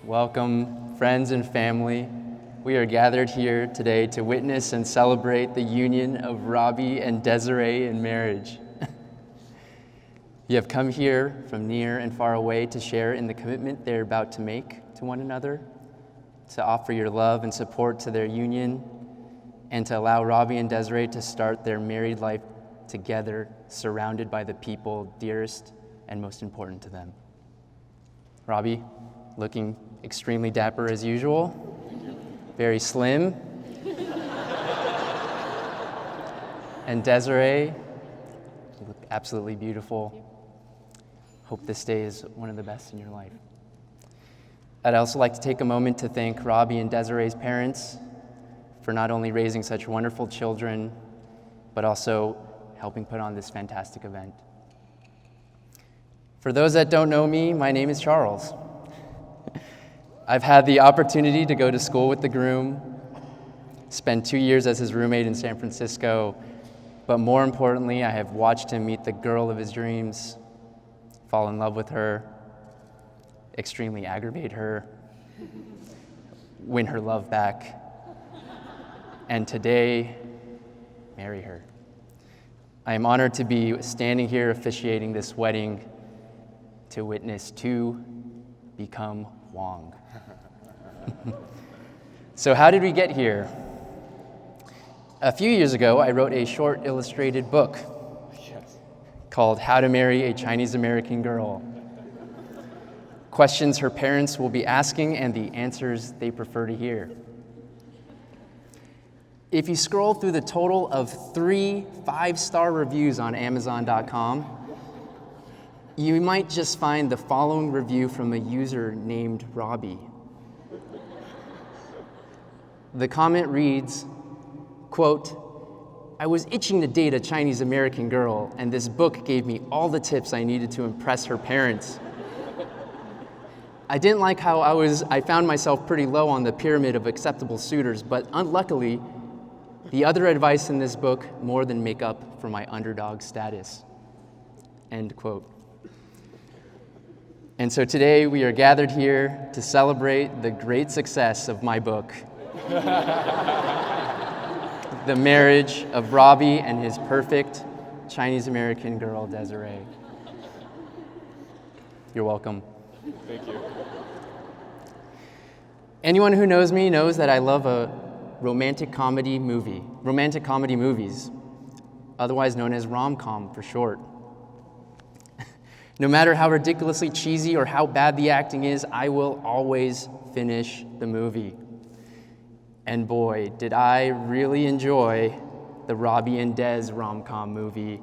Welcome, friends and family. We are gathered here today to witness and celebrate the union of Robby and Desiree in marriage. You have come here from near and far away to share in the commitment they're about to make to one another, to offer your love and support to their union, and to allow Robby and Desiree to start their married life together, surrounded by the people dearest and most important to them. Robby, looking extremely dapper as usual, very slim. And Desiree, you look absolutely beautiful. Hope this day is one of the best in your life. I'd also like to take a moment to thank Robby and Desiree's parents for not only raising such wonderful children, but also helping put on this fantastic event. For those that don't know me, my name is Charles. I've had the opportunity to go to school with the groom, spend 2 years as his roommate in San Francisco, but more importantly, I have watched him meet the girl of his dreams, fall in love with her, extremely aggravate her, win her love back, and today, marry her. I am honored to be standing here officiating this wedding to witness two become Wong. So how did we get here? A few years ago, I wrote a short illustrated book called How to Marry a Chinese American Girl. Questions her parents will be asking and the answers they prefer to hear. If you scroll through the total of 3 5-star reviews on Amazon.com, you might just find the following review from a user named Robby. The comment reads, quote, "I was itching to date a Chinese American girl, and this book gave me all the tips I needed to impress her parents. I didn't like how I found myself pretty low on the pyramid of acceptable suitors, but unluckily, the other advice in this book more than make up for my underdog status." End quote. And so today we are gathered here to celebrate the great success of my book, the marriage of Robby and his perfect Chinese American girl, Desiree. You're welcome. Thank you. Anyone who knows me knows that I love romantic comedy movies, otherwise known as rom-com for short. No matter how ridiculously cheesy or how bad the acting is, I will always finish the movie. And boy, did I really enjoy the Robby and Des rom-com movie,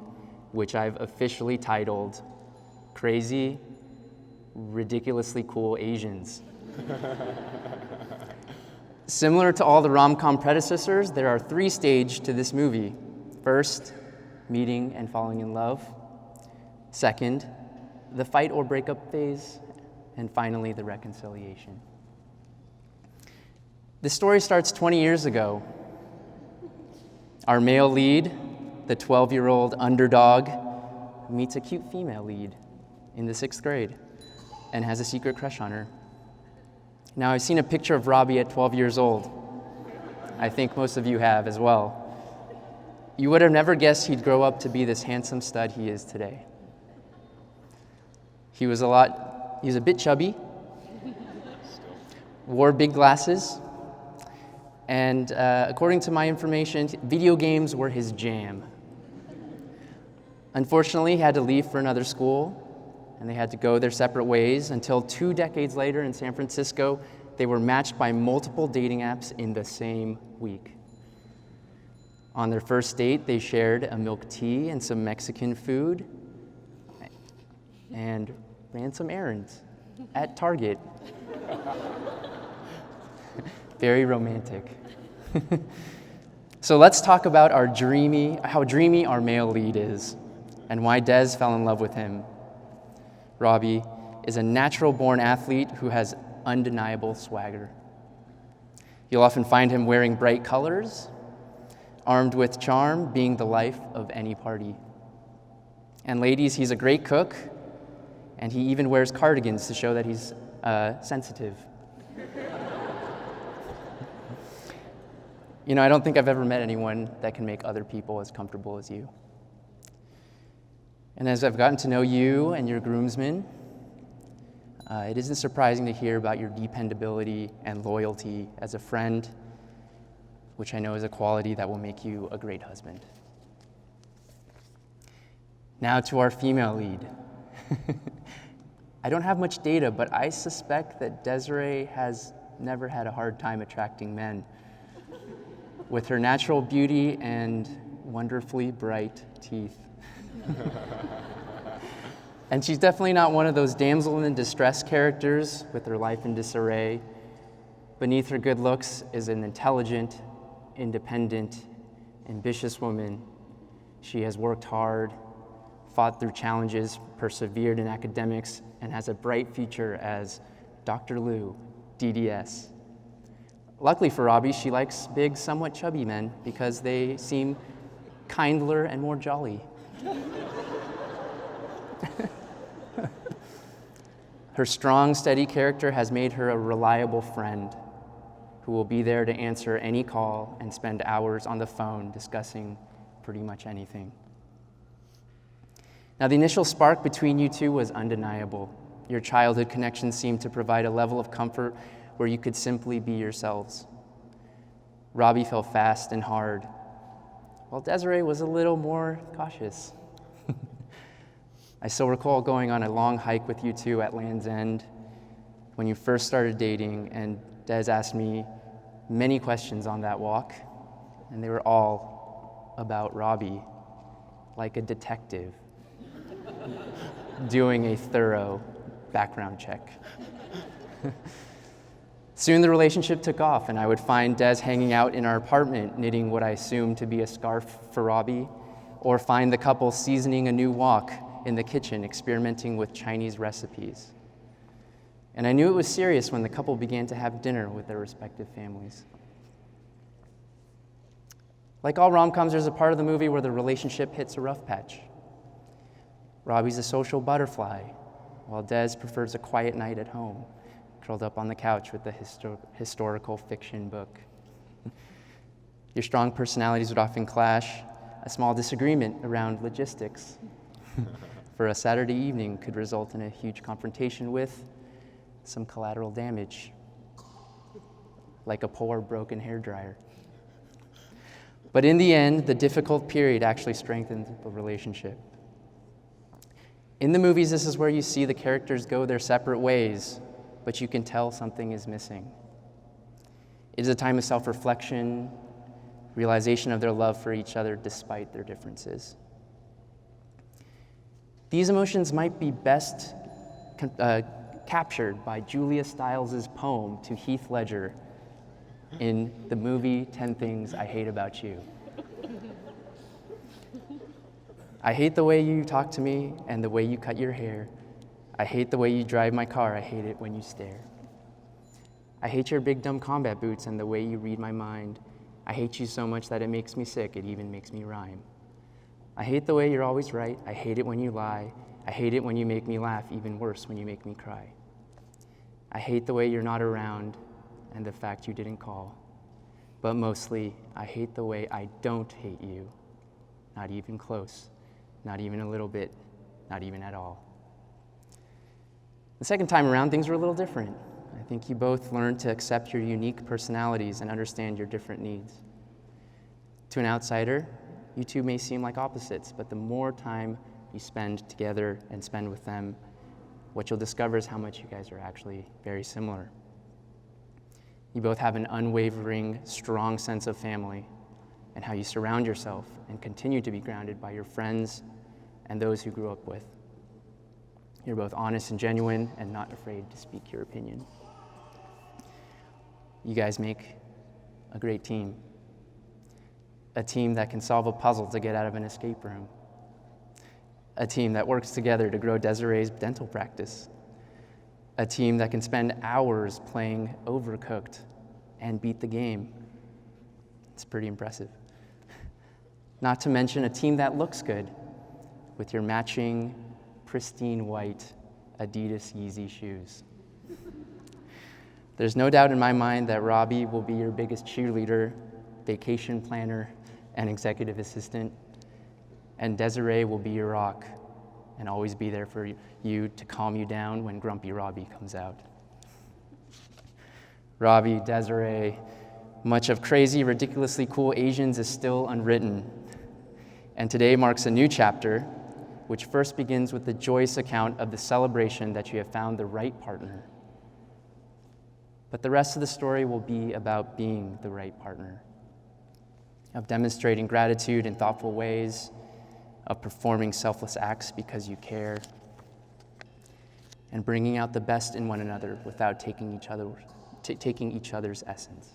which I've officially titled Crazy, Ridiculously Cool Asians. Similar to all the rom-com predecessors, there are 3 stages to this movie. First, meeting and falling in love. Second, the fight or breakup phase. And finally, the reconciliation. The story starts 20 years ago. Our male lead, the 12-year-old underdog, meets a cute female lead in the 6th grade and has a secret crush on her. Now, I've seen a picture of Robby at 12 years old. I think most of you have as well. You would have never guessed he'd grow up to be this handsome stud he is today. He was a bit chubby, wore big glasses, and according to my information, video games were his jam. Unfortunately, he had to leave for another school, and they had to go their separate ways until 2 decades later in San Francisco, they were matched by multiple dating apps in the same week. On their first date, they shared a milk tea and some Mexican food and ran some errands at Target. Very romantic. So let's talk about how dreamy our male lead is and why Des fell in love with him. Robby is a natural-born athlete who has undeniable swagger. You'll often find him wearing bright colors, armed with charm, being the life of any party. And ladies, he's a great cook, and he even wears cardigans to show that he's sensitive. I don't think I've ever met anyone that can make other people as comfortable as you. And as I've gotten to know you and your groomsmen, it isn't surprising to hear about your dependability and loyalty as a friend, which I know is a quality that will make you a great husband. Now to our female lead. I don't have much data, but I suspect that Desiree has never had a hard time attracting men. With her natural beauty and wonderfully bright teeth. And she's definitely not one of those damsel in distress characters with her life in disarray. Beneath her good looks is an intelligent, independent, ambitious woman. She has worked hard, fought through challenges, persevered in academics, and has a bright future as Dr. Lou, DDS. Luckily for Robby, she likes big, somewhat chubby men because they seem kindler and more jolly. Her strong, steady character has made her a reliable friend who will be there to answer any call and spend hours on the phone discussing pretty much anything. Now, the initial spark between you two was undeniable. Your childhood connection seemed to provide a level of comfort where you could simply be yourselves. Robby fell fast and hard, while Desiree was a little more cautious. I still recall going on a long hike with you two at Land's End when you first started dating, and Des asked me many questions on that walk, and they were all about Robby, like a detective doing a thorough background check. Soon the relationship took off, and I would find Des hanging out in our apartment knitting what I assumed to be a scarf for Robby, or find the couple seasoning a new wok in the kitchen experimenting with Chinese recipes. And I knew it was serious when the couple began to have dinner with their respective families. Like all rom-coms, there's a part of the movie where the relationship hits a rough patch. Robby's a social butterfly, while Des prefers a quiet night at home, curled up on the couch with a historical fiction book. Your strong personalities would often clash. A small disagreement around logistics for a Saturday evening could result in a huge confrontation with some collateral damage, like a poor broken hairdryer. But in the end, the difficult period actually strengthened the relationship. In the movies, this is where you see the characters go their separate ways, but you can tell something is missing. It is a time of self-reflection, realization of their love for each other despite their differences. These emotions might be best captured by Julia Stiles' poem to Heath Ledger in the movie 10 Things I Hate About You. I hate the way you talk to me and the way you cut your hair. I hate the way you drive my car. I hate it when you stare. I hate your big dumb combat boots and the way you read my mind. I hate you so much that it makes me sick. It even makes me rhyme. I hate the way you're always right. I hate it when you lie. I hate it when you make me laugh, even worse when you make me cry. I hate the way you're not around and the fact you didn't call. But mostly, I hate the way I don't hate you. Not even close, not even a little bit, not even at all. The second time around, things were a little different. I think you both learned to accept your unique personalities and understand your different needs. To an outsider, you two may seem like opposites, but the more time you spend together and spend with them, what you'll discover is how much you guys are actually very similar. You both have an unwavering, strong sense of family and how you surround yourself and continue to be grounded by your friends and those who grew up with. You're both honest and genuine and not afraid to speak your opinion. You guys make a great team. A team that can solve a puzzle to get out of an escape room. A team that works together to grow Desiree's dental practice. A team that can spend hours playing Overcooked and beat the game. It's pretty impressive. Not to mention a team that looks good with your matching, pristine white Adidas Yeezy shoes. There's no doubt in my mind that Robby will be your biggest cheerleader vacation planner, and executive assistant. And Desiree will be your rock and always be there for you to calm you down when grumpy Robby comes out. Robby, Desiree, much of crazy, ridiculously cool Asians is still unwritten. And today marks a new chapter, which first begins with the joyous account of the celebration that you have found the right partner. But the rest of the story will be about being the right partner, of demonstrating gratitude in thoughtful ways, of performing selfless acts because you care, and bringing out the best in one another without taking each other's essence.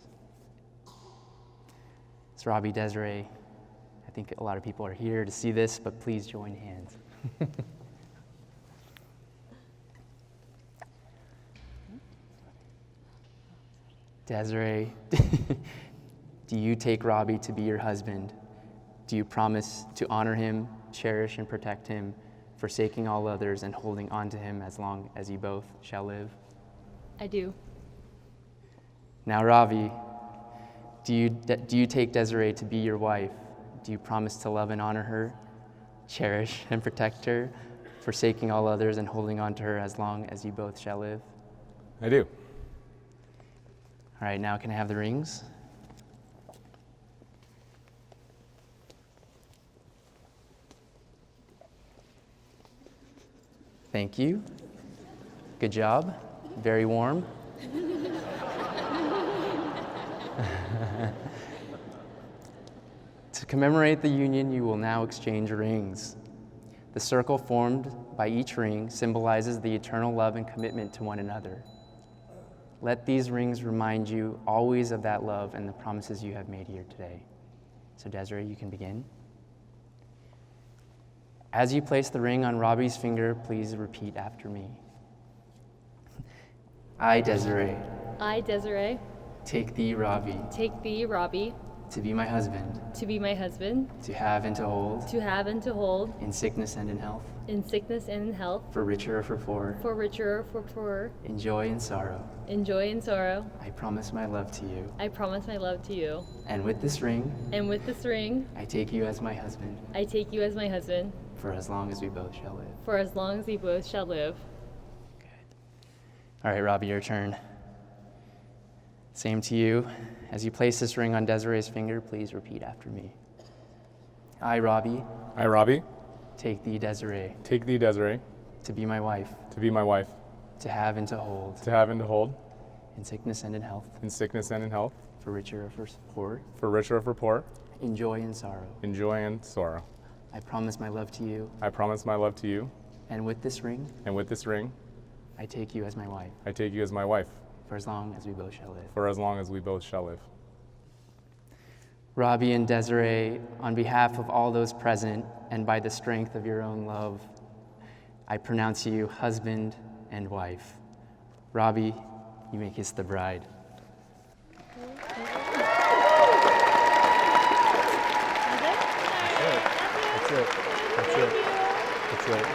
It's Robby, Desiree. I think a lot of people are here to see this, but please join hands. Desiree, do you take Robby to be your husband? Do you promise to honor him, cherish and protect him, forsaking all others and holding on to him as long as you both shall live? I do. Now, Robby, do you take Desiree to be your wife? Do you promise to love and honor her, cherish and protect her, forsaking all others and holding on to her as long as you both shall live? I do. All right, now can I have the rings? Thank you. Good job. Very warm. To commemorate the union, you will now exchange rings. The circle formed by each ring symbolizes the eternal love and commitment to one another. Let these rings remind you always of that love and the promises you have made here today. So Desiree, you can begin. As you place the ring on Robby's finger, please repeat after me. I, Desiree. I, Desiree. Take thee, Robby. Take thee, Robby. To be my husband. To be my husband. To have and to hold. To have and to hold. In sickness and in health. In sickness and in health. For richer or for poorer. For richer or for poorer. In joy and sorrow. In joy and sorrow. I promise my love to you. I promise my love to you. And with this ring. And with this ring. I take you as my husband. I take you as my husband. For as long as we both shall live. For as long as we both shall live. Good. All right, Robby, your turn. Same to you. As you place this ring on Desiree's finger, please repeat after me. I, Robby. I, Robby. Take thee, Desiree. Take thee, Desiree. To be my wife. To be my wife. To have and to hold. To have and to hold. In sickness and in health. In sickness and in health. For richer or for poor. For richer or for poor. In joy and sorrow. In joy and sorrow. I promise my love to you. I promise my love to you. And with this ring. And with this ring. I take you as my wife. I take you as my wife. For as long as we both shall live. For as long as we both shall live. Robby and Desiree, on behalf of all those present and by the strength of your own love, I pronounce you husband and wife. Robby, you may kiss the bride. That's it. That's it. That's it.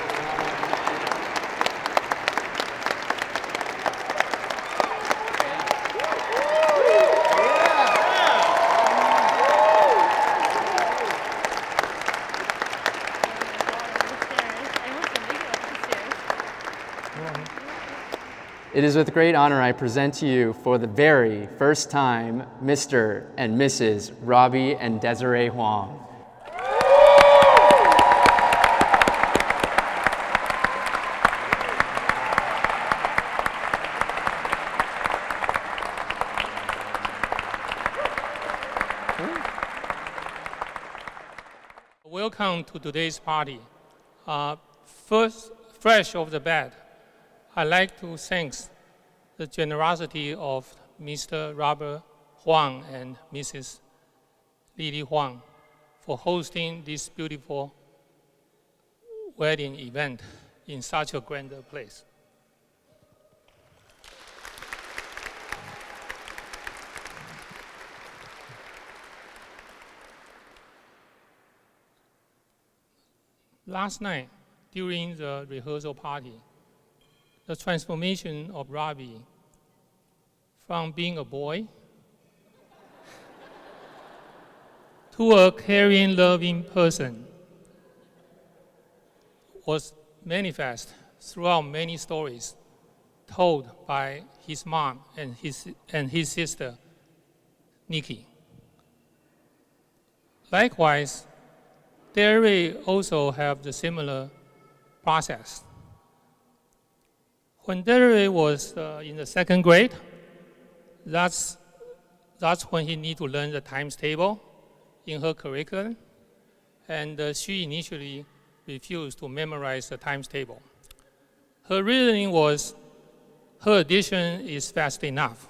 It is with great honor I present to you for the very first time Mr. and Mrs. Robby and Desiree Huang. Welcome to today's party. First, fresh off the bat, I'd like to thank the generosity of Mr. Robert Huang and Mrs. Lily Huang for hosting this beautiful wedding event in such a grand place. Last night, during the rehearsal party, the transformation of Robby from being a boy to a caring, loving person was manifest throughout many stories told by his mom and his sister, Nikki. Likewise, Desiree also have the similar process. When Desiree was in the second grade, that's when he need to learn the times table in her curriculum, and she initially refused to memorize the times table. Her reasoning was her addition is fast enough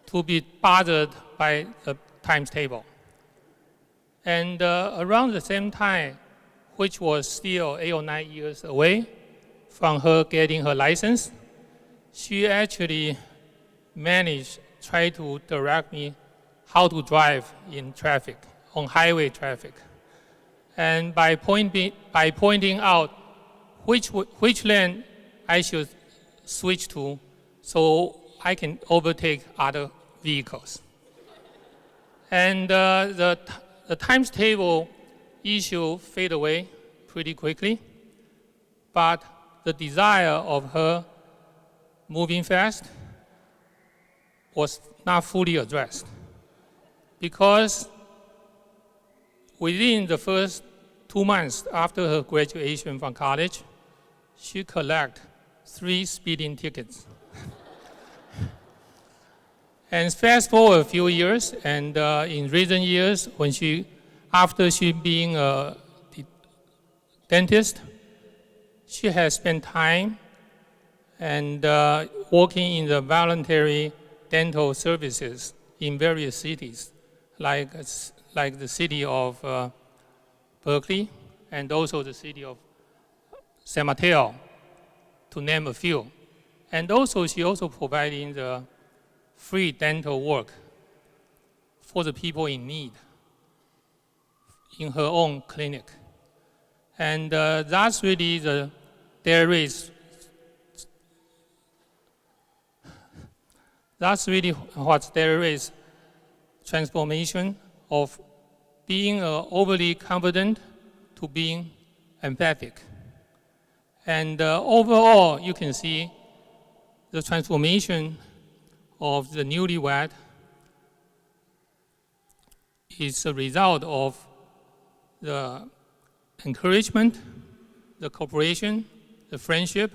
to be bothered by the times table. And around the same time, which was still 8 or 9 years away from her getting her license, she actually try to direct me how to drive in traffic, on highway traffic. And by pointing out which lane I should switch to so I can overtake other vehicles. And the times table issue fade away pretty quickly, but the desire of her moving fast was not fully addressed, because within the first 2 months after her graduation from college, she collected 3 speeding tickets. And fast forward a few years, and in recent years, after she being a dentist, she has spent time and working in the voluntary dental services in various cities, like the city of Berkeley, and also the city of San Mateo, to name a few. And also, she also providing the free dental work for the people in need in her own clinic. And that's really what Desiree's transformation of being overly confident to being empathic. And overall, you can see the transformation of the newlywed is a result of the encouragement, the cooperation, the friendship,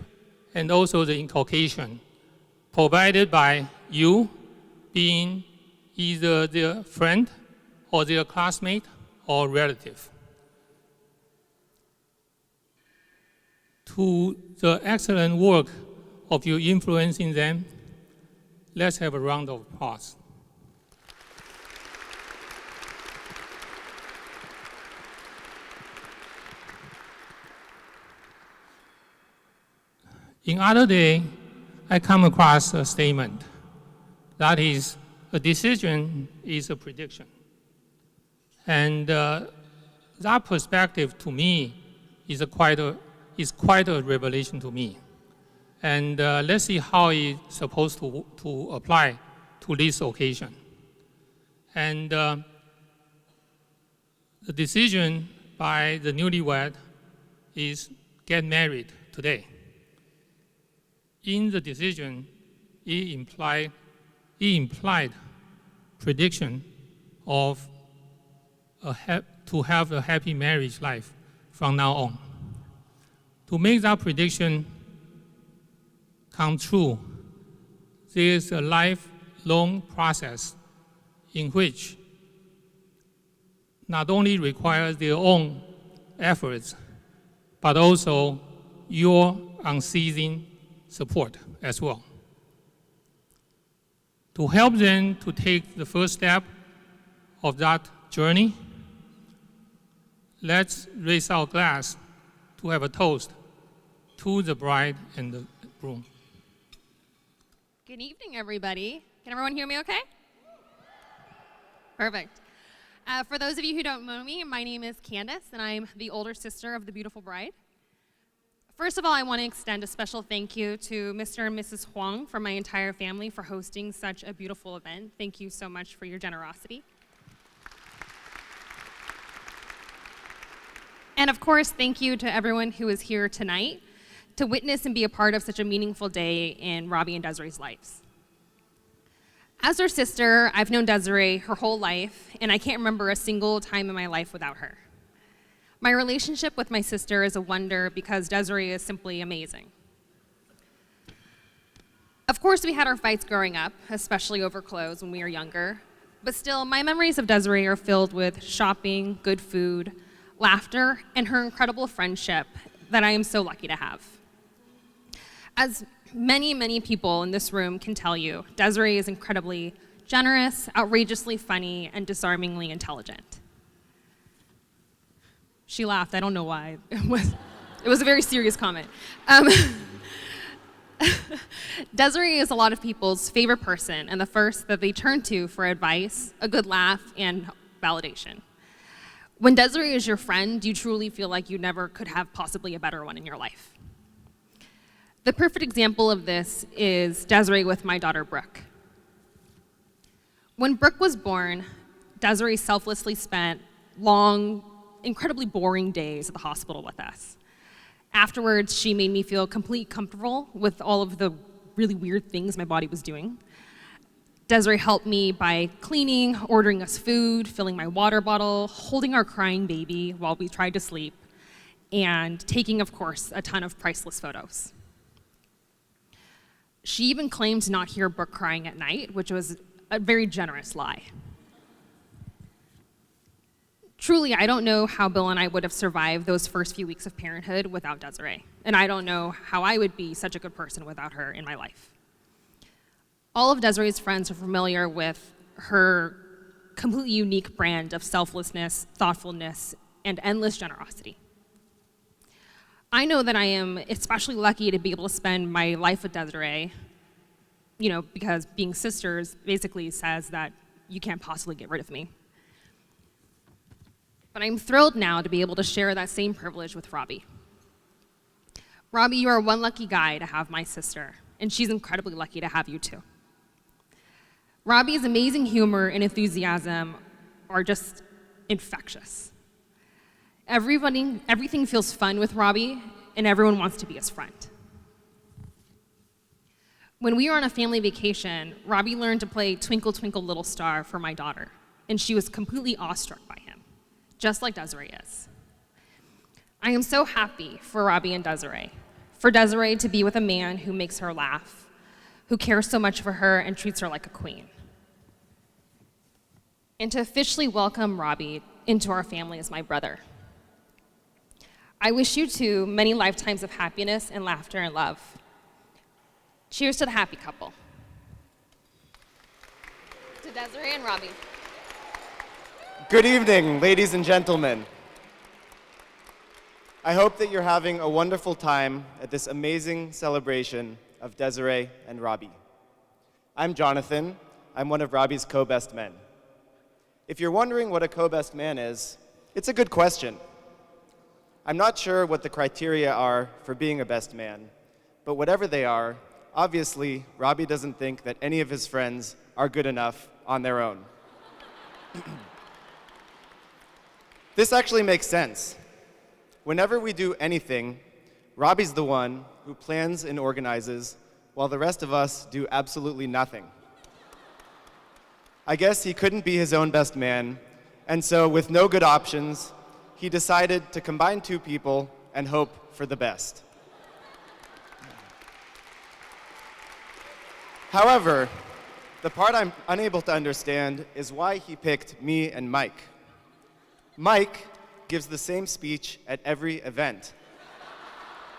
and also the inculcation provided by you being either their friend or their classmate or relative. To the excellent work of you influencing them, let's have a round of applause. In other day, I come across a statement that is, a decision is a prediction. And that perspective to me is quite a revelation to me. And let's see how it's supposed to apply to this occasion. And the decision by the newlywed is get married today. In the decision, it implied prediction of to have a happy marriage life from now on. To make that prediction come true, there is a lifelong process in which not only requires their own efforts, but also your unceasing support as well. To help them to take the first step of that journey, let's raise our glass to have a toast to the bride and the groom. Good evening, everybody. Can everyone hear me okay? Perfect. For those of you who don't know me, my name is Candace, and I'm the older sister of the beautiful bride. First of all, I want to extend a special thank you to Mr. and Mrs. Huang from my entire family for hosting such a beautiful event. Thank you so much for your generosity. And of course, thank you to everyone who is here tonight to witness and be a part of such a meaningful day in Robby and Desiree's lives. As her sister, I've known Desiree her whole life, and I can't remember a single time in my life without her. My relationship with my sister is a wonder because Desiree is simply amazing. Of course, we had our fights growing up, especially over clothes when we were younger, but still, my memories of Desiree are filled with shopping, good food, laughter, and her incredible friendship that I am so lucky to have. As many, many people in this room can tell you, Desiree is incredibly generous, outrageously funny, and disarmingly intelligent. She laughed, I don't know why. It was a very serious comment. Desiree is a lot of people's favorite person and the first that they turn to for advice, a good laugh, and validation. When Desiree is your friend, you truly feel like you never could have possibly a better one in your life. The perfect example of this is Desiree with my daughter, Brooke. When Brooke was born, Desiree selflessly spent long, incredibly boring days at the hospital with us. Afterwards, she made me feel completely comfortable with all of the really weird things my body was doing. Desiree helped me by cleaning, ordering us food, filling my water bottle, holding our crying baby while we tried to sleep, and taking, of course, a ton of priceless photos. She even claimed to not hear Brooke crying at night, which was a very generous lie. Truly, I don't know how Bill and I would have survived those first few weeks of parenthood without Desiree, and I don't know how I would be such a good person without her in my life. All of Desiree's friends are familiar with her completely unique brand of selflessness, thoughtfulness, and endless generosity. I know that I am especially lucky to be able to spend my life with Desiree, because being sisters basically says that you can't possibly get rid of me. But I'm thrilled now to be able to share that same privilege with Robby. Robby, you are one lucky guy to have my sister, and she's incredibly lucky to have you too. Robby's amazing humor and enthusiasm are just infectious. Everything feels fun with Robby, and everyone wants to be his friend. When we were on a family vacation, Robby learned to play Twinkle, Twinkle, Little Star for my daughter, and she was completely awestruck by him, just like Desiree is. I am so happy for Robby and Desiree, for Desiree to be with a man who makes her laugh, who cares so much for her and treats her like a queen. And to officially welcome Robby into our family as my brother. I wish you two many lifetimes of happiness and laughter and love. Cheers to the happy couple. To Desiree and Robby. Good evening, ladies and gentlemen. I hope that you're having a wonderful time at this amazing celebration of Desiree and Robby. I'm Jonathan. I'm one of Robby's co-best men. If you're wondering what a co-best man is, it's a good question. I'm not sure what the criteria are for being a best man, but whatever they are, obviously, Robby doesn't think that any of his friends are good enough on their own. This actually makes sense. Whenever we do anything, Robby's the one who plans and organizes, while the rest of us do absolutely nothing. I guess he couldn't be his own best man, and so with no good options, he decided to combine two people and hope for the best. However, the part I'm unable to understand is why he picked me and Mike. Mike gives the same speech at every event.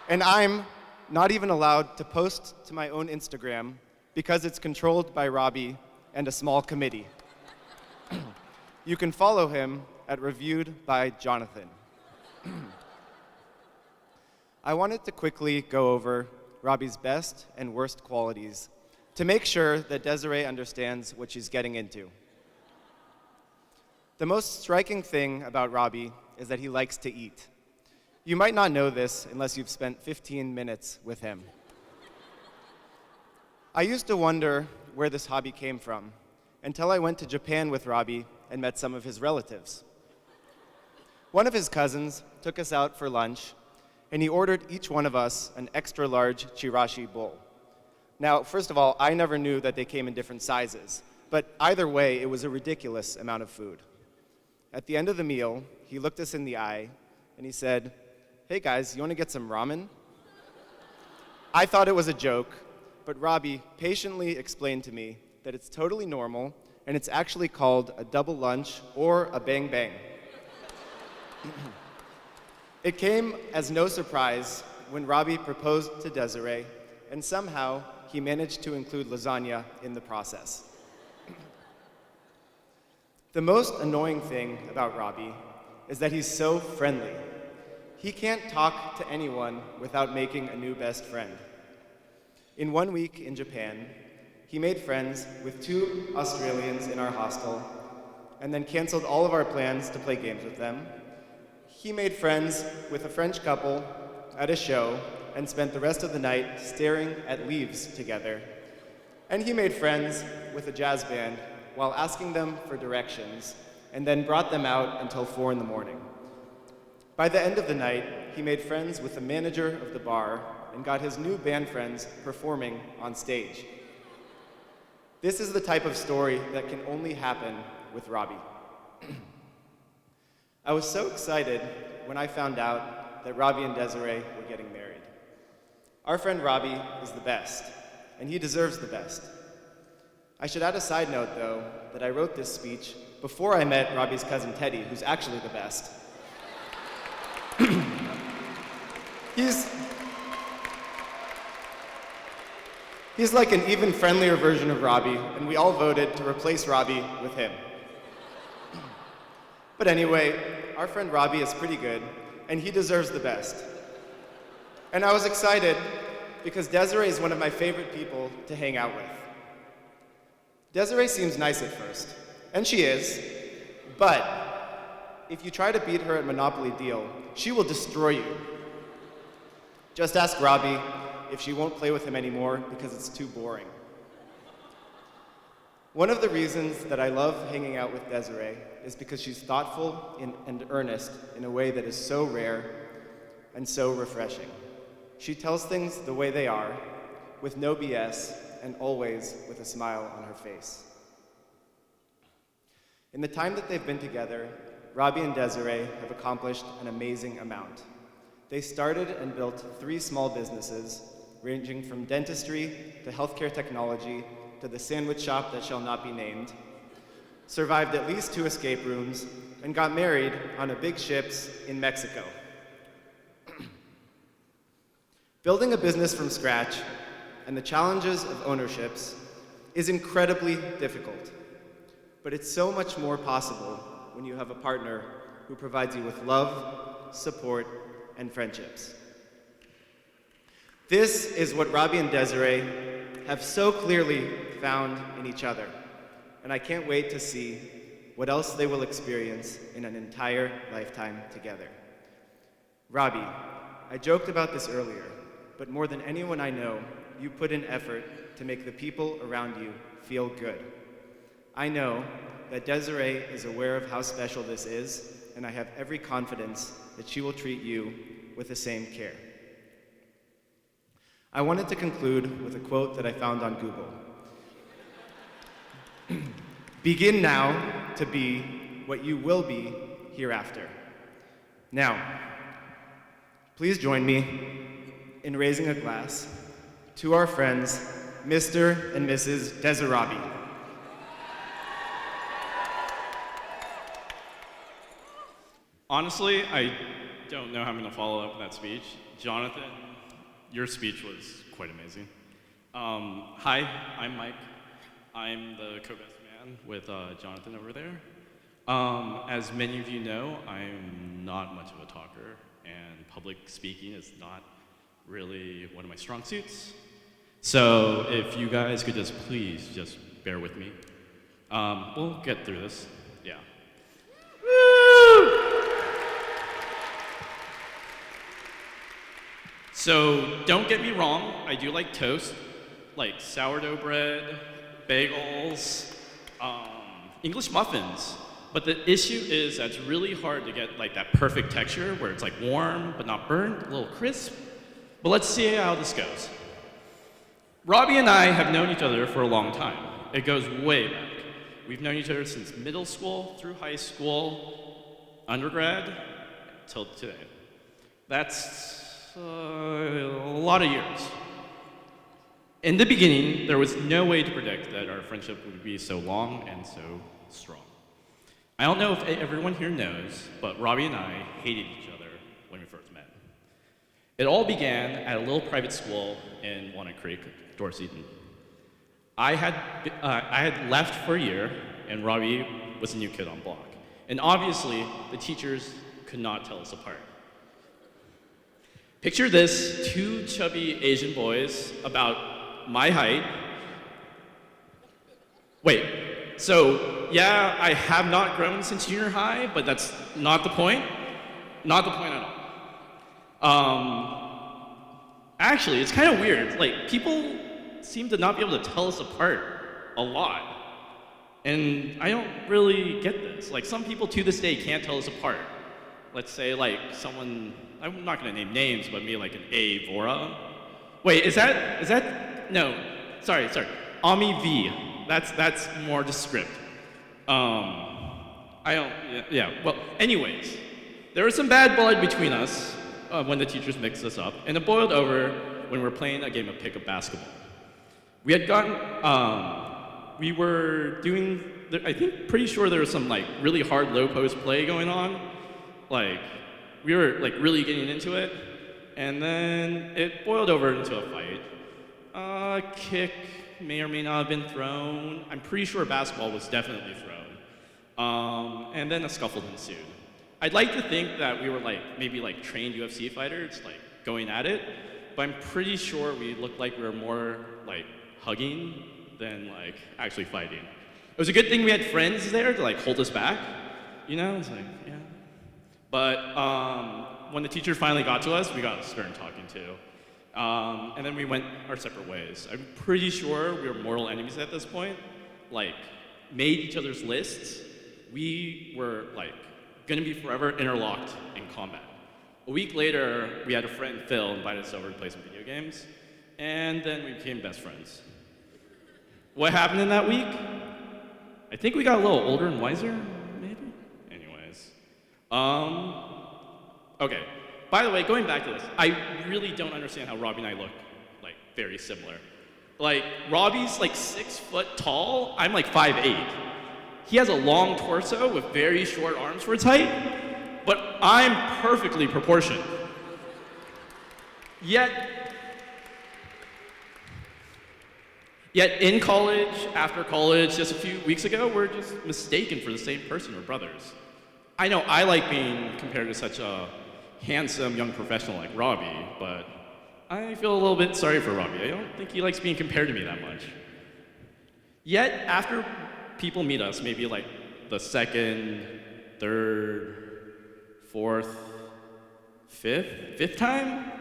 And I'm not even allowed to post to my own Instagram because it's controlled by Robby and a small committee. You can follow him at Reviewed by Jonathan. I wanted to quickly go over Robby's best and worst qualities to make sure that Desiree understands what she's getting into. The most striking thing about Robby is that he likes to eat. You might not know this unless you've spent 15 minutes with him. I used to wonder where this hobby came from until I went to Japan with Robby and met some of his relatives. One of his cousins took us out for lunch, and he ordered each one of us an extra large chirashi bowl. Now, first of all, I never knew that they came in different sizes, but either way, it was a ridiculous amount of food. At the end of the meal, he looked us in the eye, and he said, "Hey guys, you want to get some ramen?" I thought it was a joke, but Robby patiently explained to me that it's totally normal, and it's actually called a double lunch or a bang bang. It came as no surprise when Robby proposed to Desiree, and somehow he managed to include lasagna in the process. The most annoying thing about Robby is that he's so friendly. He can't talk to anyone without making a new best friend. In 1 week in Japan, he made friends with 2 Australians in our hostel, and then canceled all of our plans to play games with them. He made friends with a French couple at a show and spent the rest of the night staring at leaves together. And he made friends with a jazz band while asking them for directions, and then brought them out until 4 in the morning. By the end of the night, he made friends with the manager of the bar and got his new band friends performing on stage. This is the type of story that can only happen with Robby. I was so excited when I found out that Robby and Desiree were getting married. Our friend Robby is the best, and he deserves the best. I should add a side note, though, that I wrote this speech before I met Robby's cousin Teddy, who's actually the best. He's like an even friendlier version of Robby, and we all voted to replace Robby with him. But anyway, our friend Robby is pretty good, and he deserves the best. And I was excited because Desiree is one of my favorite people to hang out with. Desiree seems nice at first, and she is, but if you try to beat her at Monopoly Deal, she will destroy you. Just ask Robby if she won't play with him anymore because it's too boring. One of the reasons that I love hanging out with Desiree is because she's thoughtful and earnest in a way that is so rare and so refreshing. She tells things the way they are, with no BS, and always with a smile on her face. In the time that they've been together, Robby and Desiree have accomplished an amazing amount. They started and built 3 small businesses, ranging from dentistry to healthcare technology to the sandwich shop that shall not be named, survived at least 2 escape rooms, and got married on a big ships in Mexico. Building a business from scratch and the challenges of ownerships is incredibly difficult, but it's so much more possible when you have a partner who provides you with love, support, and friendships. This is what Robby and Desiree have so clearly found in each other, and I can't wait to see what else they will experience in an entire lifetime together. Robby, I joked about this earlier, but more than anyone I know, you put in effort to make the people around you feel good. I know that Desiree is aware of how special this is, and I have every confidence that she will treat you with the same care. I wanted to conclude with a quote that I found on Google. Begin now to be what you will be hereafter. Now, please join me in raising a glass to our friends, Mr. and Mrs. Desiree. Honestly, I don't know how I'm going to follow up that speech. Jonathan, your speech was quite amazing. Hi, I'm Mike. I'm the co-best man with Jonathan over there. As many of you know, I'm not much of a talker, and public speaking is not really one of my strong suits. So if you guys could just please just bear with me. We'll get through this, yeah. Woo! So don't get me wrong, I do like toast, like sourdough bread, bagels, English muffins, But the issue is that it's really hard to get like that perfect texture where it's like warm but not burnt, a little crisp. But let's see how this goes. Robby and I have known each other for a long time. It goes way back. We've known each other since middle school, through high school, undergrad, till today. That's a lot of years. In the beginning, there was no way to predict that our friendship would be so long and so strong. I don't know if everyone here knows, but Robby and I hated each other when we first met. It all began at a little private school in Walnut Creek, Dorset. I had left for a year, and Robby was a new kid on block. And obviously, the teachers could not tell us apart. Picture this, two chubby Asian boys about my height. Wait, so yeah, I have not grown since junior high, but that's not the point. Not the point at all. Actually, it's kind of weird. Like, people seem to not be able to tell us apart a lot. And I don't really get this. Like, some people to this day can't tell us apart. Let's say, like, someone, I'm not gonna name names, but maybe like an A. Vora. Wait, is that, no, sorry. Ami V. That's more descriptive. Well, anyways, there was some bad blood between us when the teachers mixed us up, and it boiled over when we were playing a game of pickup basketball. We had gotten, we were doing, I think, pretty sure there was some like really hard low post play going on. Like, we were like really getting into it, and then it boiled over into a fight. A kick may or may not have been thrown. I'm pretty sure basketball was definitely thrown. And then a scuffle ensued. I'd like to think that we were like, maybe like trained UFC fighters, like going at it, but I'm pretty sure we looked like we were more like hugging than like actually fighting. It was a good thing we had friends there to like hold us back, you know? It's like, yeah. But when the teacher finally got to us, we got stern talking to. And then we went our separate ways. I'm pretty sure we were mortal enemies at this point. Like, made each other's lists. We were like gonna be forever interlocked in combat. A week later, we had a friend, Phil, invite us over to play some video games, and then we became best friends. What happened in that week? I think we got a little older and wiser, maybe? Anyways. Okay. By the way, going back to this, I really don't understand how Robby and I look like very similar. Like, Robby's like 6 foot tall, I'm like 5'8". He has a long torso with very short arms for his height, but I'm perfectly proportioned. Yet in college, after college, just a few weeks ago, we're just mistaken for the same person or brothers. I know I like being compared to such a handsome young professional like Robby, but I feel a little bit sorry for Robby. I don't think he likes being compared to me that much. Yet, after people meet us, maybe like the second, third, fourth, fifth time,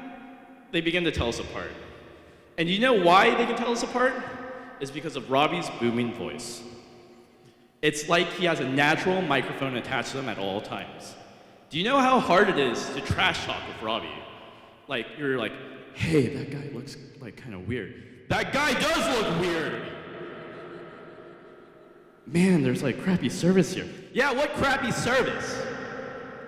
they begin to tell us apart. And you know why they can tell us apart? It's because of Robby's booming voice. It's like he has a natural microphone attached to him at all times. Do you know how hard it is to trash talk with Robby? Like, you're like, hey, that guy looks like kind of weird. That guy does look weird! Man, there's like crappy service here. Yeah, what crappy service?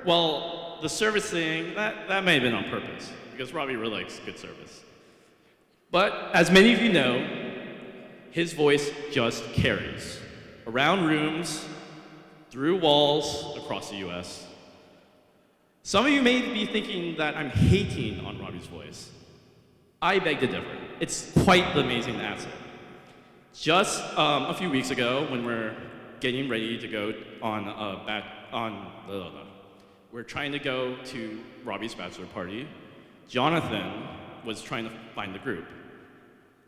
Well, the service thing, that may have been on purpose, because Robby really likes good service. But as many of you know, his voice just carries. Around rooms, through walls, across the US. Some of you may be thinking that I'm hating on Robby's voice. I beg to differ. It's quite the amazing asset. Just a few weeks ago, when we're getting ready to go we're trying to go to Robby's bachelor party, Jonathan was trying to find the group.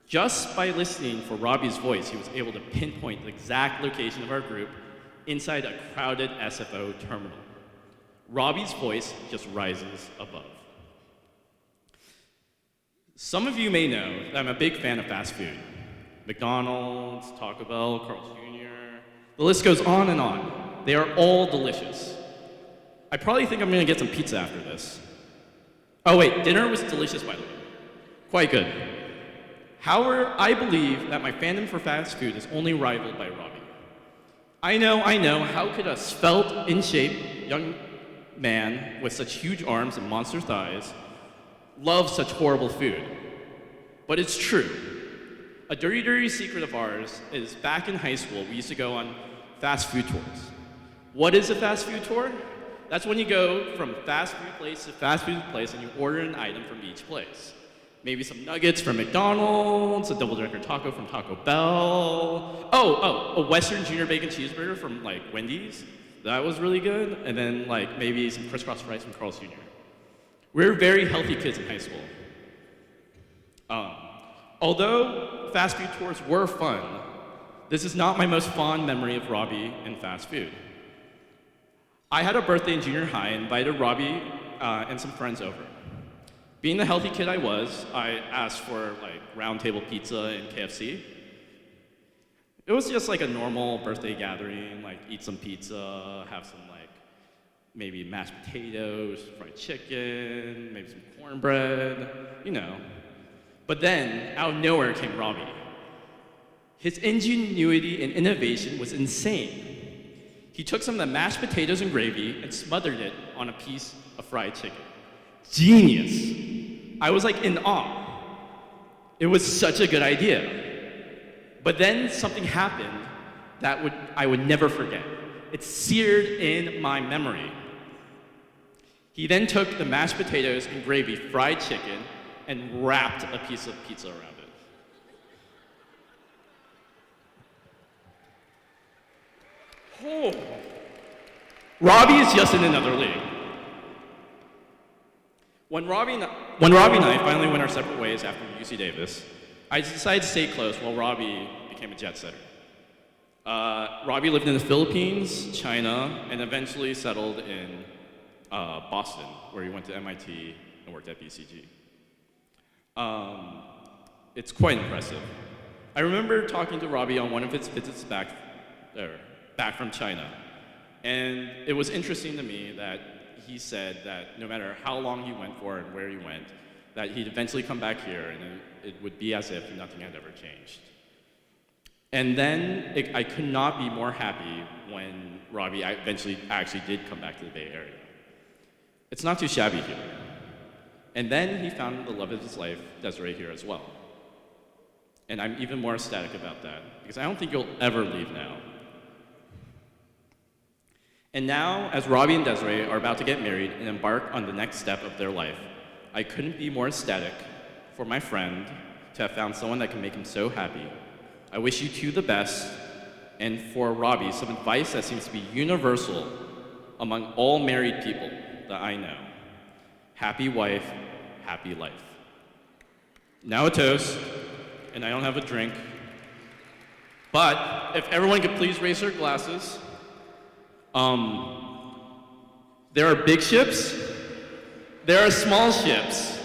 Just by listening for Robby's voice, he was able to pinpoint the exact location of our group inside a crowded SFO terminal. Robby's voice just rises above. Some of you may know that I'm a big fan of fast food. McDonald's, Taco Bell, Carl's Jr., the list goes on and on. They are all delicious. I probably think I'm gonna get some pizza after this. Oh wait, dinner was delicious by the way. Quite good. However, I believe that my fandom for fast food is only rivaled by Robby. I know, how could a svelte, in shape, young man with such huge arms and monster thighs love such horrible food? But it's true. A dirty secret of ours is back in high school, we used to go on fast food tours. What is a fast food tour? That's when you go from fast food place to fast food place and you order an item from each place. Maybe some nuggets from McDonald's, a double-decker taco from Taco Bell. A Western Junior Bacon Cheeseburger from like Wendy's. That was really good. And then like maybe some crisscross fries from Carl's Jr. We were very healthy kids in high school. Although fast food tours were fun, this is not my most fond memory of Robby and fast food. I had a birthday in junior high and invited Robby and some friends over. Being the healthy kid I was, I asked for like round table pizza and KFC. It was just like a normal birthday gathering, like eat some pizza, have some like maybe mashed potatoes, fried chicken, maybe some cornbread, you know. But then, out of nowhere came Robby. His ingenuity and innovation was insane. He took some of the mashed potatoes and gravy and smothered it on a piece of fried chicken. Genius. I was like in awe. It was such a good idea. But then something happened that I would never forget. It's seared in my memory. He then took the mashed potatoes and gravy fried chicken and wrapped a piece of pizza around it. Oh. Robby is just in another league. When Robby and I finally went our separate ways after UC Davis, I decided to stay close while Robby became a jet setter. Robby lived in the Philippines, China, and eventually settled in Boston, where he went to MIT and worked at BCG. It's quite impressive. I remember talking to Robby on one of his visits back from China, and it was interesting to me that he said that no matter how long he went for and where he went, that he'd eventually come back here and it would be as if nothing had ever changed. And then I could not be more happy when Robby eventually actually did come back to the Bay Area. It's not too shabby here. And then he found the love of his life, Desiree, here as well. And I'm even more ecstatic about that, because I don't think you'll ever leave now. And now, as Robby and Desiree are about to get married and embark on the next step of their life, I couldn't be more ecstatic for my friend to have found someone that can make him so happy. I wish you two the best, and for Robby, some advice that seems to be universal among all married people that I know. Happy wife, happy life. Now a toast, and I don't have a drink, but if everyone could please raise their glasses. There are big ships, there are small ships.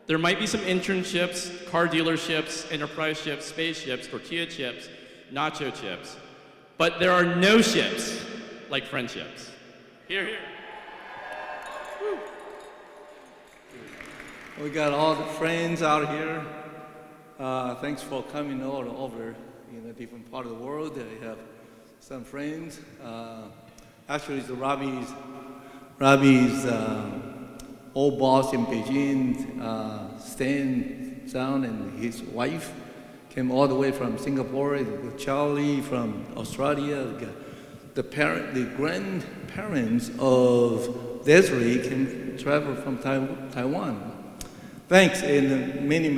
There might be some internships, car dealerships, enterprise ships, spaceships, tortilla chips, nacho chips, but there are no ships like friendships. Here, here. Woo. We got all the friends out here. Thanks for coming all over in a different part of the world. I have some friends. Actually, it's Robby's old boss in Beijing, Stan Zhang, and his wife came all the way from Singapore. Charlie from Australia. The grandparents of Desiree can travel from Taiwan. Thanks, in many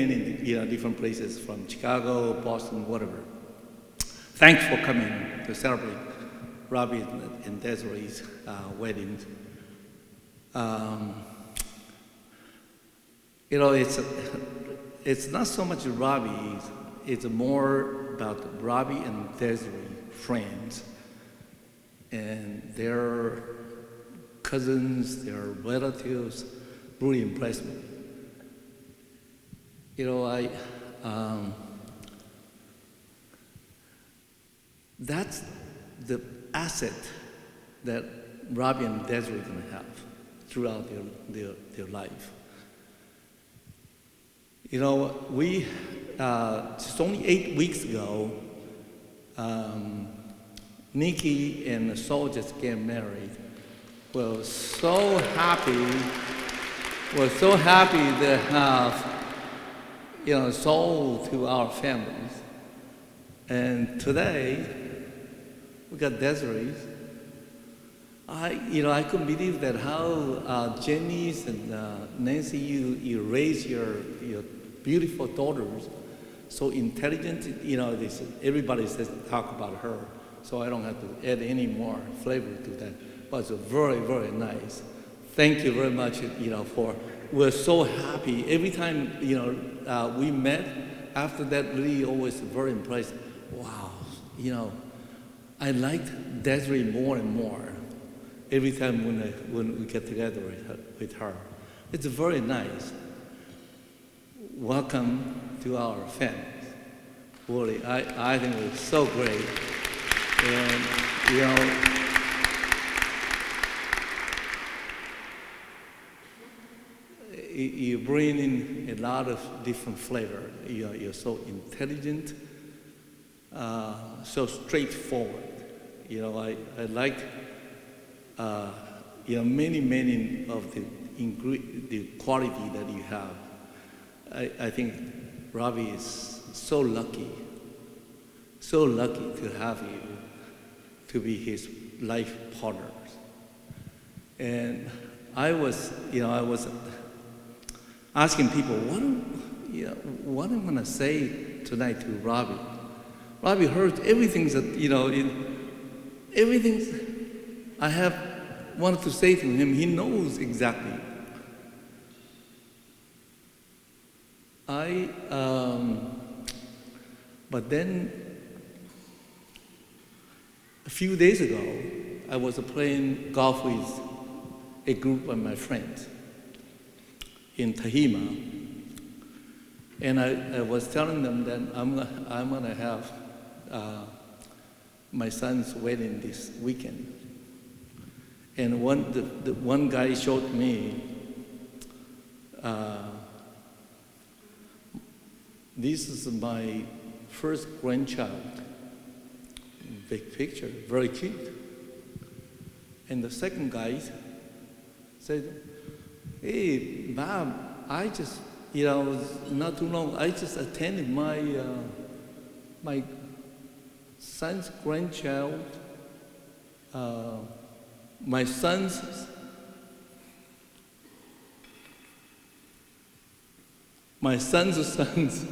different places, from Chicago, Boston, whatever. Thanks for coming to celebrate Robby and Desiree's wedding. It's not so much Robby, it's more about Robby and Desiree, friends, and their cousins, their relatives, really impressed me. That's asset that Robby and Desiree are going to have throughout their life. You know, we, just only 8 weeks ago, Nikki and Saul just get married. We're so happy to have, you know, Saul to our families. And today, we got Desiree. I couldn't believe that how Jenny's and Nancy, you raise your beautiful daughters, so intelligent. You know, everybody says talk about her, so I don't have to add any more flavor to that. But it's very, very nice. Thank you very much. You know, we're so happy every time we met. After that, really always very impressed. Wow, you know, I liked Desiree more and more every time when we get together with her. It's very nice. Welcome to our families. Really, I think it's so great. And, you know, you bring in a lot of different flavor. You're so intelligent, so straightforward. You know, I liked, many of the quality that you have. I think Robby is so lucky to have you to be his life partners. And I was asking people, what I'm gonna say tonight to Robby. Robby heard everything that, everything I have wanted to say to him, he knows exactly. But then, a few days ago, I was playing golf with a group of my friends in Tahima, and I was telling them that I'm gonna have my son's wedding this weekend. And one guy showed me this is my first grandchild. Big picture, very cute. And the second guy said, "Hey, Bob, I just, not too long, I just attended my son's grandchild, my son's son's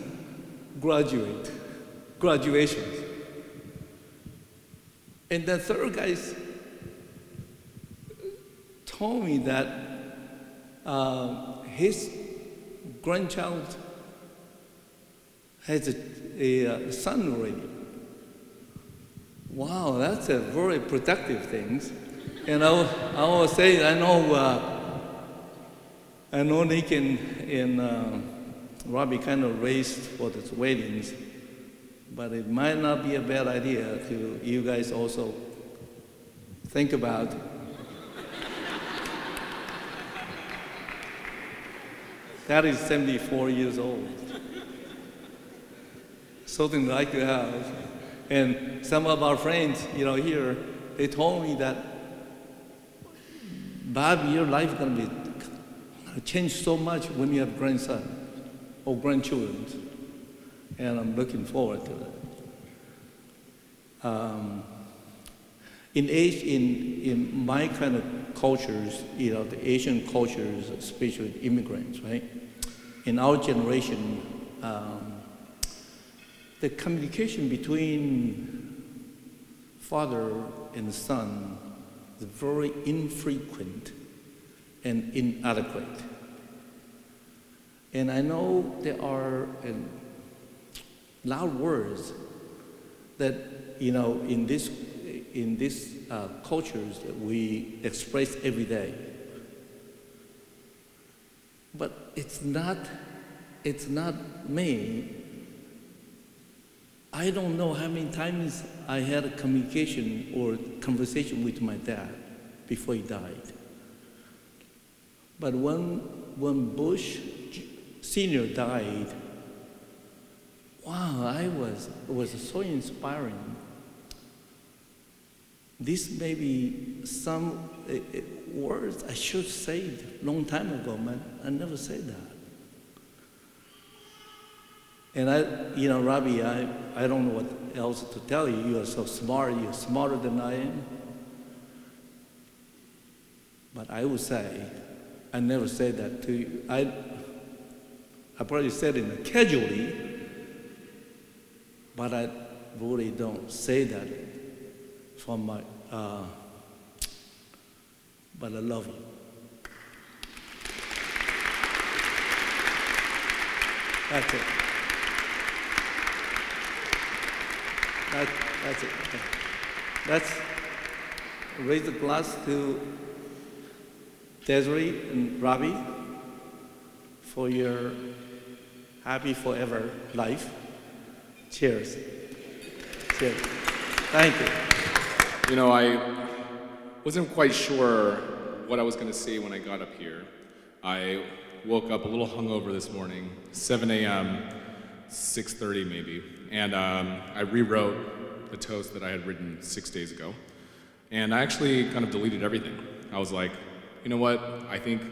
graduations." And the third guy told me that his grandchild has a son already. Wow, that's a very productive thing. And I was saying, I know Nick and Robby kind of raised for the weddings, but it might not be a bad idea to you guys also think about that is 74 years old. Something like to have. And some of our friends, here, they told me that, Bob, your life is going to be change so much when you have grandson or grandchildren. And I'm looking forward to that. In my kind of cultures, the Asian cultures, especially immigrants, right? In our generation, the communication between father and son is very infrequent and inadequate. And I know there are loud words that, in this cultures that we express every day. But it's not me. I don't know how many times I had a communication or conversation with my dad before he died. But when Bush Sr. died, wow, it was so inspiring. This may be some words I should have said long time ago, man. I never said that. And Robby, I don't know what else to tell you. You are so smart. You're smarter than I am. But I would say, I never said that to you. I probably said it casually, but I really don't say that from my, but I love you. That's it. That's it. Let's raise the glass to Desiree and Robby for your happy forever life. Cheers. Cheers. Thank you. You know, I wasn't quite sure what I was going to say when I got up here. I woke up a little hungover this morning, 7 a.m., 6:30 maybe, and I rewrote the toast that I had written 6 days ago, and I actually kind of deleted everything. I was like, you know what, I think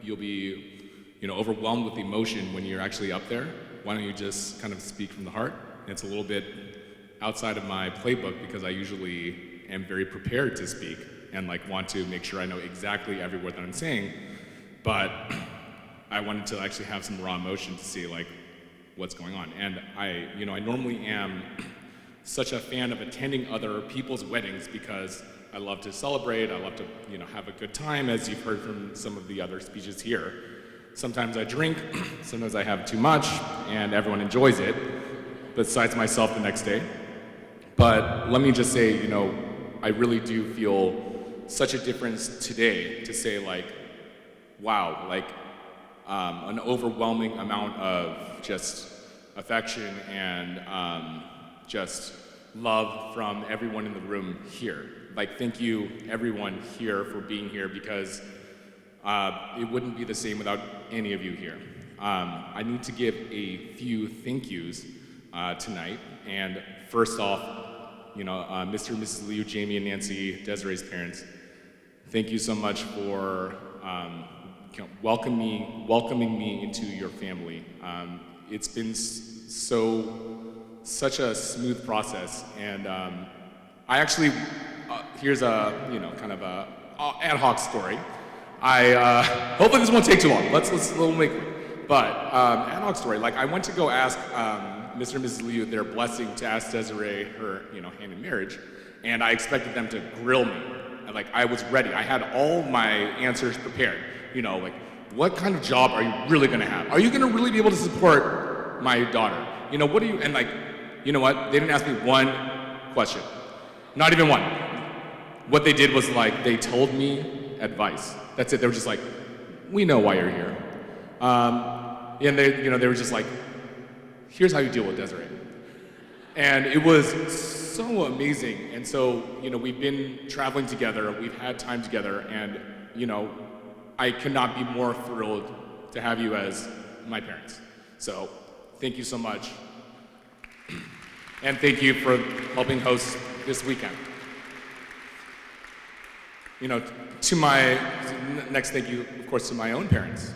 you'll be, overwhelmed with emotion when you're actually up there. Why don't you just kind of speak from the heart? And it's a little bit outside of my playbook because I usually am very prepared to speak and want to make sure I know exactly every word that I'm saying, but I wanted to actually have some raw emotion to see what's going on. And I normally am such a fan of attending other people's weddings because I love to celebrate, I love to, have a good time, as you've heard from some of the other speeches here. Sometimes I drink, sometimes I have too much, and everyone enjoys it, besides myself the next day. But let me just say, I really do feel such a difference today to say wow, an overwhelming amount of just affection and just love from everyone in the room here. Thank you everyone here for being here because it wouldn't be the same without any of you here. I need to give a few thank yous tonight. And first off, Mr. and Mrs. Liu, Jamie and Nancy, Desiree's parents, thank you so much for welcoming me into your family. It's been such a smooth process, and I actually here's a kind of a ad hoc story. I hopefully this won't take too long. Let's make it. But ad hoc story. I went to go ask Mr. and Mrs. Liu their blessing to ask Desiree her hand in marriage, and I expected them to grill me. And, I was ready. I had all my answers prepared. What kind of job are you really going to have? Are you going to really be able to support my daughter? What do you? And you know what? They didn't ask me one question. Not even one. What they did was they told me advice. That's it. They were just we know why you're here. And they were just here's how you deal with Desiree. And it was so amazing. And so, we've been traveling together, we've had time together, and, I cannot be more thrilled to have you as my parents. So, thank you so much. And thank you for helping host this weekend. To my next thank you, of course, to my own parents.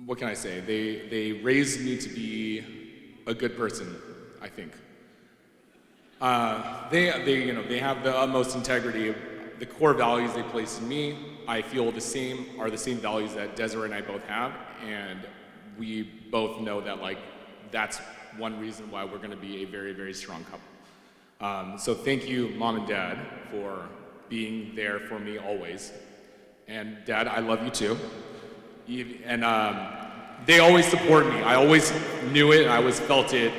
What can I say? They raised me to be a good person, I think. They have the utmost integrity. The core values they place in me, I feel are the same values that Desiree and I both have, and we both know that that's one reason why we're going to be a very, very strong couple. So thank you, Mom and Dad, for being there for me always. And Dad, I love you too. And they always support me. I always knew it, I always felt it,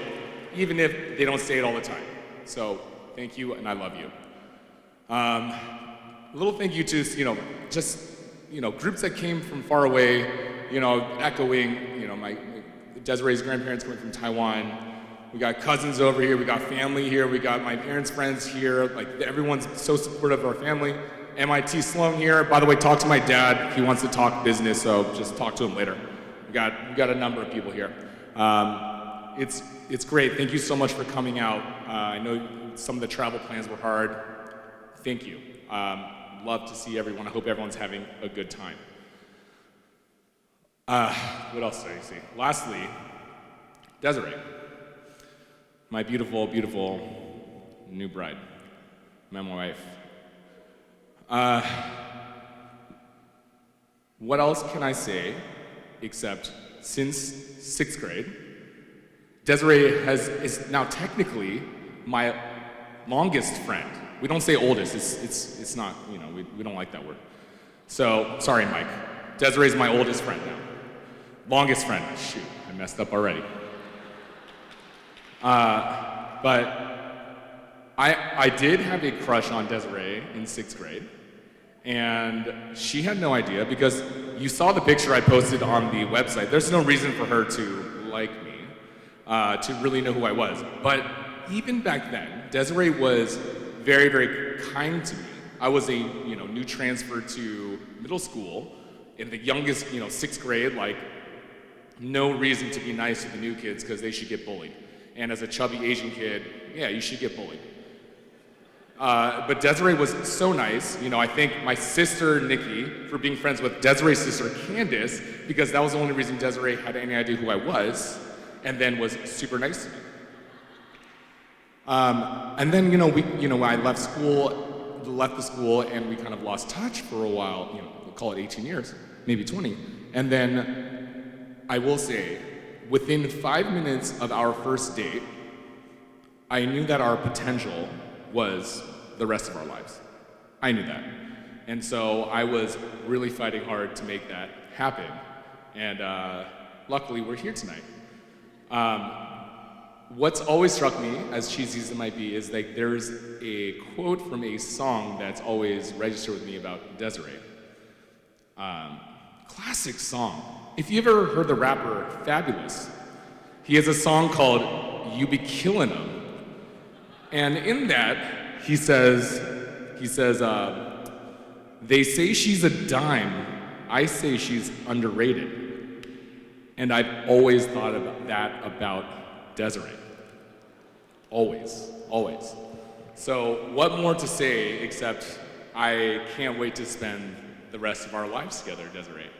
even if they don't say it all the time. So thank you, and I love you. A little thank you to, groups that came from far away, echoing, my Desiree's grandparents coming from Taiwan, We got cousins over here, we got family here, we got my parents' friends here. Like, everyone's so supportive of our family. MIT Sloan here. By the way, talk to my dad. He wants to talk business, so just talk to him later. We got a number of people here. It's great. Thank you so much for coming out. I know some of the travel plans were hard. Thank you. Love to see everyone. I hope everyone's having a good time. What else did I see? Lastly, Desiree, my beautiful, beautiful new bride, my wife. What else can I say except since 6th grade, Desiree is now technically my longest friend. We don't say oldest, it's not, you know, we don't like that word. So, sorry Mike, Desiree's my oldest friend now. Longest friend, shoot, I messed up already. But I did have a crush on Desiree in 6th grade, and she had no idea because you saw the picture I posted on the website. There's no reason for her to like me, to really know who I was. But even back then, Desiree was very, very kind to me. I was a new transfer to middle school, in the youngest, 6th grade, like no reason to be nice to the new kids because they should get bullied. And as a chubby Asian kid, yeah, you should get bullied. But Desiree was so nice. I thank my sister, Nikki, for being friends with Desiree's sister, Candace, because that was the only reason Desiree had any idea who I was, and then was super nice to me. And then, I left the school, and we kind of lost touch for a while, we'll call it 18 years, maybe 20. And then, I will say, within 5 minutes of our first date, I knew that our potential was the rest of our lives. I knew that. And so I was really fighting hard to make that happen. And luckily, we're here tonight. What's always struck me, as cheesy as it might be, is like there's a quote from a song that's always registered with me about Desiree. Classic song. If you ever heard the rapper Fabulous, he has a song called "You Be Killin' 'Em," and in that he says, "They say she's a dime, I say she's underrated," and I've always thought about that about Desiree. Always, always. So what more to say except I can't wait to spend the rest of our lives together, Desiree.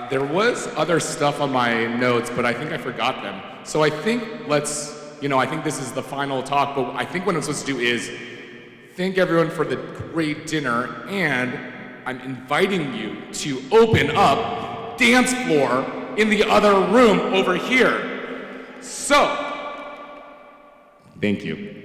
There was other stuff on my notes, but I think I forgot them. So I think I think this is the final talk, but I think what I'm supposed to do is thank everyone for the great dinner, and I'm inviting you to open up dance floor in the other room over here. So, thank you.